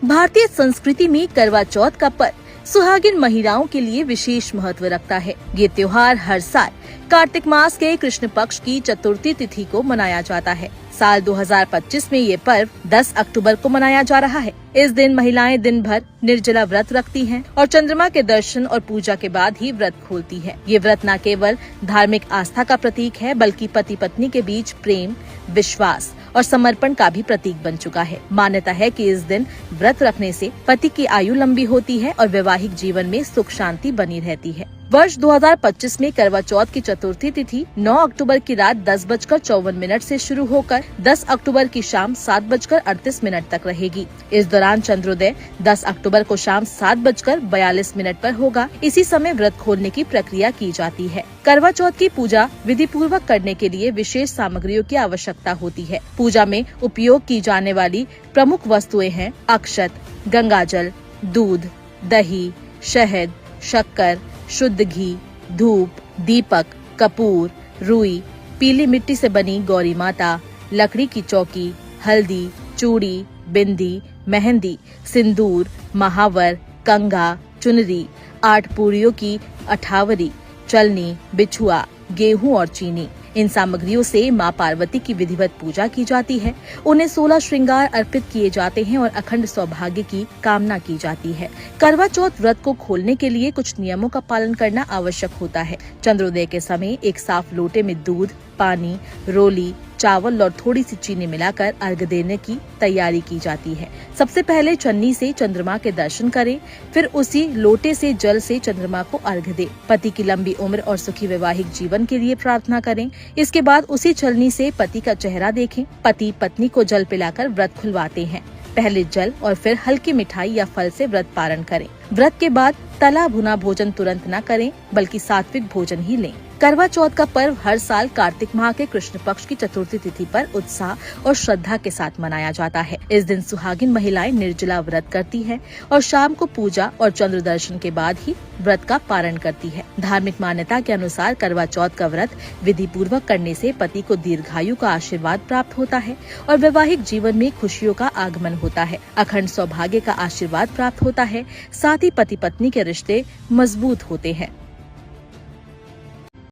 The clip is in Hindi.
भारतीय संस्कृति में करवा चौथ का पर्व सुहागिन महिलाओं के लिए विशेष महत्व रखता है। ये त्योहार हर साल कार्तिक मास के कृष्ण पक्ष की चतुर्थी तिथि को मनाया जाता है। साल 2025 में ये पर्व 10 अक्टूबर को मनाया जा रहा है। इस दिन महिलाएं दिन भर निर्जला व्रत रखती हैं और चंद्रमा के दर्शन और पूजा के बाद ही व्रत खोलती हैं। ये व्रत न केवल धार्मिक आस्था का प्रतीक है, बल्कि पति पत्नी के बीच प्रेम, विश्वास और समर्पण का भी प्रतीक बन चुका है। मान्यता है कि इस दिन व्रत रखने से पति की आयु लंबी होती है और वैवाहिक जीवन में सुख शांति बनी रहती है। वर्ष 2025 में करवा चौथ की चतुर्थी तिथि 9 अक्टूबर की रात 10:54 से शुरू होकर 10 अक्टूबर की शाम 7:38 तक रहेगी। इस दौरान चंद्रोदय 10 अक्टूबर को शाम 7:42 पर होगा। इसी समय व्रत खोलने की प्रक्रिया की जाती है। करवा चौथ की पूजा विधि पूर्वक करने के लिए विशेष सामग्रियों की आवश्यकता होती है। पूजा में उपयोग की जाने वाली प्रमुख वस्तुएं हैं अक्षत, गंगाजल, दूध, दही, शहद, शक्कर, शुद्ध घी, धूप, दीपक, कपूर, रुई, पीली मिट्टी से बनी गौरी माता, लकड़ी की चौकी, हल्दी, चूड़ी, बिंदी, मेहंदी, सिंदूर, महावर, कंघा, चुनरी, 8 पूरियों की अठावरी, चलनी, बिछुआ, गेहूं और चीनी। इन सामग्रियों से मां पार्वती की विधिवत पूजा की जाती है। उन्हें 16 श्रृंगार अर्पित किए जाते हैं और अखंड सौभाग्य की कामना की जाती है। करवा चौथ व्रत को खोलने के लिए कुछ नियमों का पालन करना आवश्यक होता है। चंद्रोदय के समय एक साफ लोटे में दूध, पानी, रोली, चावल और थोड़ी सी चीनी मिलाकर अर्घ देने की तैयारी की जाती है। सबसे पहले चन्नी से चंद्रमा के दर्शन करें, फिर उसी लोटे से जल से चंद्रमा को अर्घ दें। पति की लंबी उम्र और सुखी वैवाहिक जीवन के लिए प्रार्थना करें। इसके बाद उसी छलनी से पति का चेहरा देखें। पति पत्नी को जल पिलाकर व्रत खुलवाते हैं। पहले जल और फिर हल्की मिठाई या फल से व्रत पारण करें। व्रत के बाद तला भुना भोजन तुरंत न करें, बल्कि सात्विक भोजन ही लें। करवा चौथ का पर्व हर साल कार्तिक माह के कृष्ण पक्ष की चतुर्थी तिथि पर उत्साह और श्रद्धा के साथ मनाया जाता है। इस दिन सुहागिन महिलाएं निर्जला व्रत करती हैं और शाम को पूजा और चंद्र दर्शन के बाद ही व्रत का पारण करती है। धार्मिक मान्यता के अनुसार करवा चौथ का व्रत विधि पूर्वक करने से पति को दीर्घायु का आशीर्वाद प्राप्त होता है और वैवाहिक जीवन में खुशियों का आगमन होता है। अखंड सौभाग्य का आशीर्वाद प्राप्त होता है। साथ ही पति पत्नी के रिश्ते मजबूत होते हैं।